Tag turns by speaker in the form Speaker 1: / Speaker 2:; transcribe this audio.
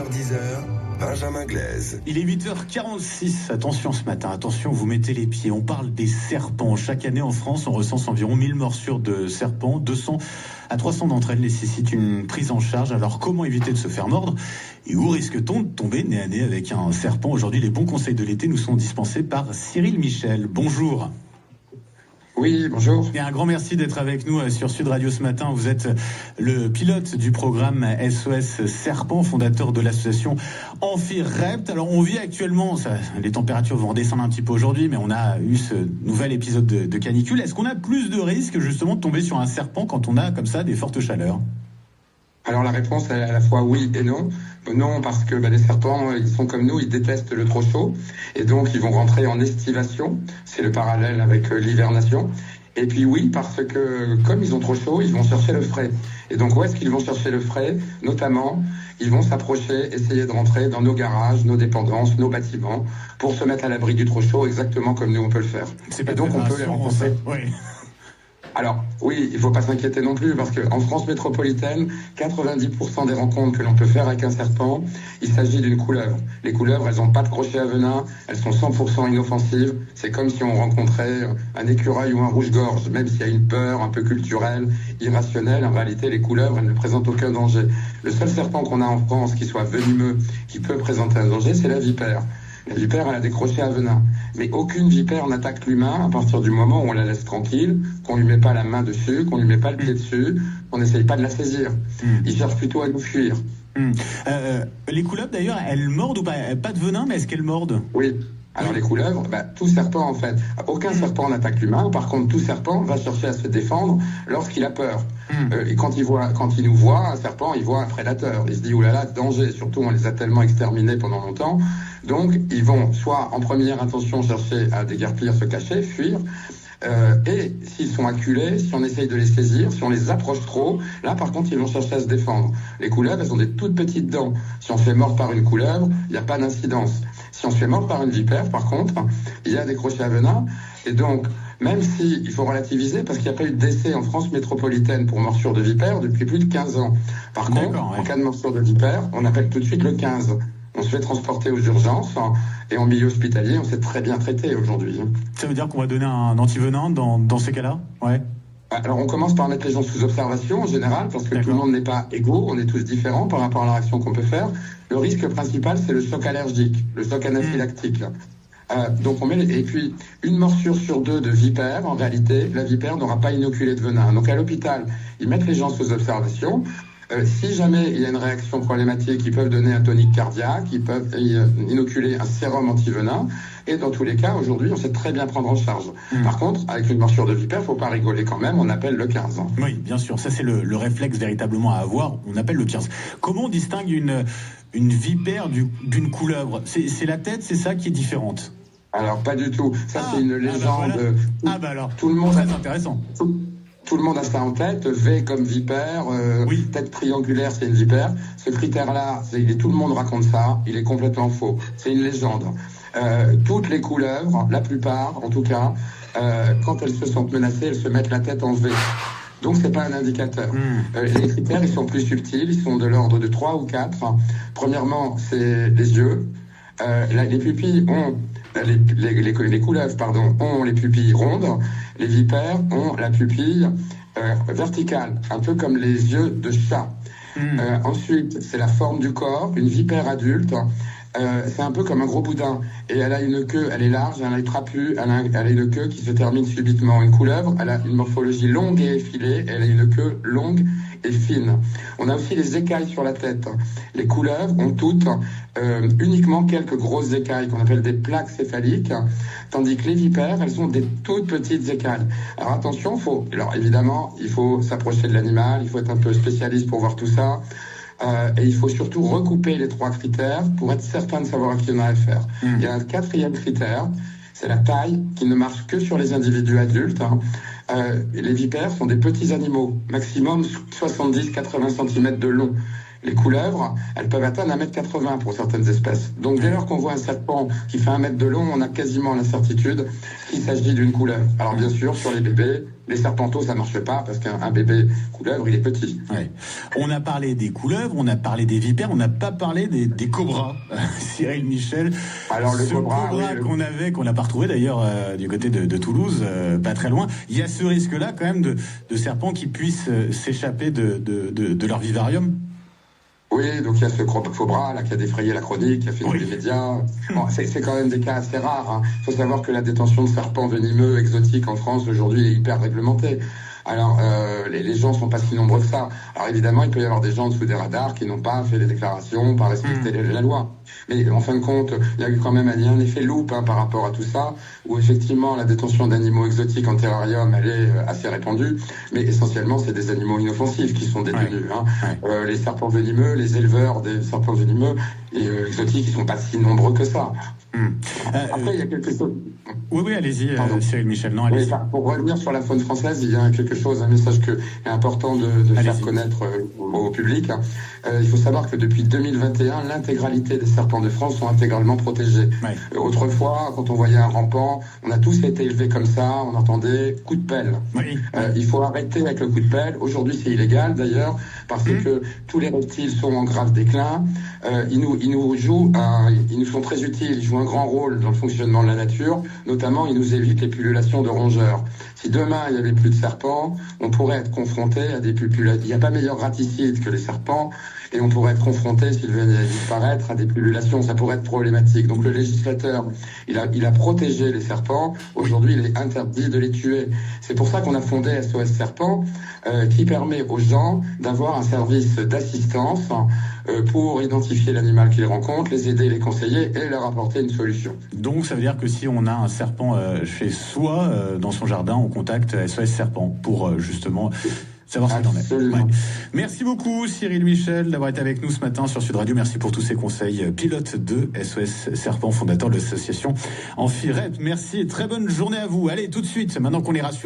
Speaker 1: 9h-10h, Benjamin Glaise.
Speaker 2: Il est 8h46. Attention ce matin, attention, vous mettez les pieds. On parle des serpents. Chaque année en France, on recense environ 1000 morsures de serpents. 200 à 300 d'entre elles nécessitent une prise en charge. Alors comment éviter de se faire mordre? Et où risque-t-on de tomber nez à nez avec un serpent? Aujourd'hui, les bons conseils de l'été nous sont dispensés par Cyril Michel. Bonjour.
Speaker 3: Oui, bonjour.
Speaker 2: Et un grand merci d'être avec nous sur Sud Radio ce matin. Vous êtes le pilote du programme SOS Serpent, fondateur de l'association Amphirept. Alors on vit actuellement, les températures vont redescendre un petit peu aujourd'hui, mais on a eu ce nouvel épisode de canicule. Est-ce qu'on a plus de risques justement de tomber sur un serpent quand on a comme ça des fortes chaleurs?
Speaker 3: Alors la réponse est à la fois oui et non. Non, parce que les serpents, ils sont comme nous, ils détestent le trop chaud. Et donc, ils vont rentrer en estivation. C'est le parallèle avec l'hivernation. Et puis oui, parce que comme ils ont trop chaud, ils vont chercher le frais. Et donc, où est-ce qu'ils vont chercher le frais? Notamment, ils vont s'approcher, essayer de rentrer dans nos garages, nos dépendances, nos bâtiments, pour se mettre à l'abri du trop chaud, exactement comme nous, on peut le faire.
Speaker 2: Et donc, on peut les rencontrer. Oui.
Speaker 3: Alors, oui, il ne faut pas s'inquiéter non plus, parce qu'en France métropolitaine, 90% des rencontres que l'on peut faire avec un serpent, il s'agit d'une couleuvre. Les couleuvres, elles n'ont pas de crochet à venin, elles sont 100% inoffensives. C'est comme si on rencontrait un écureuil ou un rouge-gorge, même s'il y a une peur un peu culturelle, irrationnelle. En réalité, les couleuvres, elles ne présentent aucun danger. Le seul serpent qu'on a en France qui soit venimeux, qui peut présenter un danger, c'est la vipère. La vipère, elle a des crochets à venin. Mais aucune vipère n'attaque l'humain à partir du moment où on la laisse tranquille, qu'on lui met pas la main dessus, qu'on lui met pas le pied dessus, qu'on n'essaye pas de la saisir. Il cherche plutôt à nous fuir.
Speaker 2: Les couleuvres, d'ailleurs, elles mordent ou pas? Pas de venin, mais est-ce qu'elles mordent?
Speaker 3: Oui. Alors les couleuvres, tout serpent en fait, aucun serpent n'attaque l'humain. Par contre, tout serpent va chercher à se défendre lorsqu'il a peur. Et quand il nous voit, un serpent, il voit un prédateur. Il se dit oulala, danger. Surtout, on les a tellement exterminés pendant longtemps. Donc, ils vont soit en première intention chercher à déguerpir, se cacher, fuir. Et s'ils sont acculés, si on essaye de les saisir, si on les approche trop, là par contre ils vont chercher à se défendre. Les couleuvres, elles ont des toutes petites dents. Si on se fait mordre par une couleuvre, il n'y a pas d'incidence. Si on se fait mordre par une vipère, par contre, il y a des crochets à venin. Et donc, même si il faut relativiser, parce qu'il n'y a pas eu de décès en France métropolitaine pour morsure de vipère depuis plus de 15 ans. Par contre, en cas de morsure de vipère, on appelle tout de suite le 15. On se fait transporter aux urgences et en milieu hospitalier, on s'est très bien traité aujourd'hui.
Speaker 2: Ça veut dire qu'on va donner un antivenin dans ces cas-là? Ouais.
Speaker 3: Alors on commence par mettre les gens sous observation en général, parce que tout le monde n'est pas égaux, on est tous différents par rapport à la réaction qu'on peut faire. Le risque principal, c'est le choc allergique, le choc anaphylactique. Donc on met et puis une morsure sur deux de vipère, en réalité, la vipère n'aura pas inoculé de venin. Donc à l'hôpital, ils mettent les gens sous observation. Si jamais il y a une réaction problématique, ils peuvent donner un tonique cardiaque, ils peuvent inoculer un sérum antivenin. Et dans tous les cas, aujourd'hui, on sait très bien prendre en charge. Par contre, avec une morsure de vipère, faut pas rigoler quand même, on appelle le 15.
Speaker 2: Oui, bien sûr, ça c'est le réflexe véritablement à avoir, on appelle le 15. Comment on distingue une vipère d'une couleuvre? C'est la tête, c'est ça qui est différente?
Speaker 3: Alors, pas du tout. Ça, c'est une légende.
Speaker 2: Voilà. Alors,
Speaker 3: tout le monde
Speaker 2: très intéressant.
Speaker 3: Tout le monde a ça en tête, V comme vipère, tête triangulaire, c'est une vipère. Ce critère-là, tout le monde raconte ça, il est complètement faux. C'est une légende. Toutes les couleuvres, la plupart en tout cas, quand elles se sentent menacées, elles se mettent la tête en V. Donc c'est pas un indicateur. Les critères, ils sont plus subtils, ils sont de l'ordre de 3 ou 4. Premièrement, c'est les yeux. Les pupilles ont... Les couleuvres, ont les pupilles rondes. Les vipères ont la pupille verticale, un peu comme les yeux de chat. Ensuite, c'est la forme du corps. Une vipère adulte, c'est un peu comme un gros boudin. Et elle a une queue, elle est large, elle est trapue, elle a une queue qui se termine subitement. Une couleuvre, elle a une morphologie longue et effilée, elle a une queue longue et fine. On a aussi les écailles sur la tête. Les couleuvres ont toutes uniquement quelques grosses écailles qu'on appelle des plaques céphaliques, tandis que les vipères, elles ont des toutes petites écailles. Alors attention, évidemment, il faut s'approcher de l'animal, il faut être un peu spécialiste pour voir tout ça. Et il faut surtout recouper les 3 critères pour être certain de savoir à qui on a affaire. Il y a un 4e critère, c'est la taille, qui ne marche que sur les individus adultes. Les vipères sont des petits animaux, maximum 70-80 cm de long. Les couleuvres, elles peuvent atteindre 1,80 m pour certaines espèces. Donc dès lors qu'on voit un serpent qui fait 1 mètre de long, on a quasiment la certitude qu'il s'agit d'une couleuvre. Alors bien sûr, sur les bébés, les serpenteaux, ça marche pas parce qu'un bébé couleuvre, il est petit.
Speaker 2: Ouais. On a parlé des couleuvres, on a parlé des vipères, on n'a pas parlé des cobras. Cyril Michel.
Speaker 3: Alors le cobra
Speaker 2: oui, qu'on n'a pas retrouvé d'ailleurs du côté de Toulouse, pas très loin. Il y a ce risque-là quand même de serpents qui puissent s'échapper de leur vivarium.
Speaker 3: Oui, donc il y a ce cobra là qui a défrayé la chronique, qui a fait dans les médias. Bon, c'est quand même des cas assez rares. Il faut savoir que la détention de serpents venimeux exotiques en France aujourd'hui est hyper réglementée. Alors, les gens sont pas si nombreux que ça. Alors évidemment, il peut y avoir des gens sous des radars qui n'ont pas fait les déclarations, pas respecté la loi. Mais en fin de compte, il y a eu quand même un effet loupe par rapport à tout ça, où effectivement la détention d'animaux exotiques en terrarium, elle est assez répandue, mais essentiellement c'est des animaux inoffensifs qui sont détenus. Les serpents venimeux, les éleveurs des serpents venimeux et exotiques, ils sont pas si nombreux que ça. Après, il y a quelque chose.
Speaker 2: Oui, allez-y, Cyril Michel. Non, allez-y.
Speaker 3: Pour revenir sur la faune française, il y a quelque chose, un message qui est important de faire connaître au public. Il faut savoir que depuis 2021, l'intégralité des serpents de France sont intégralement protégés. Autrefois, quand on voyait un rampant, on a tous été élevés comme ça, on entendait coup de pelle. Il faut arrêter avec le coup de pelle. Aujourd'hui, c'est illégal d'ailleurs, parce que tous les reptiles sont en grave déclin. Ils nous sont très utiles, ils jouent un grand rôle dans le fonctionnement de la nature. Notamment, ils nous évitent les pullulations de rongeurs. Si demain, il n'y avait plus de serpents, on pourrait être confronté à des pullulations. Il n'y a pas meilleur raticide que les serpents, et on pourrait être confronté, s'ils venaient à disparaître, à des pullulations. Ça pourrait être problématique. Donc le législateur, il a protégé les serpents. Aujourd'hui, il est interdit de les tuer. C'est pour ça qu'on a fondé SOS Serpent, qui permet aux gens d'avoir un service d'assistance pour identifier l'animal qu'ils rencontrent, les aider, les conseiller et leur apporter une solution.
Speaker 2: Donc ça veut dire que si on a un serpent chez soi, dans son jardin, on contacte SOS Serpent pour justement savoir ce qu'il en est. Merci beaucoup Cyril Michel d'avoir été avec nous ce matin sur Sud Radio. Merci pour tous ces conseils. Pilote de SOS Serpent, fondateur de l'association Amphi-REP. Merci et très bonne journée à vous. Allez, tout de suite, maintenant qu'on est rassuré.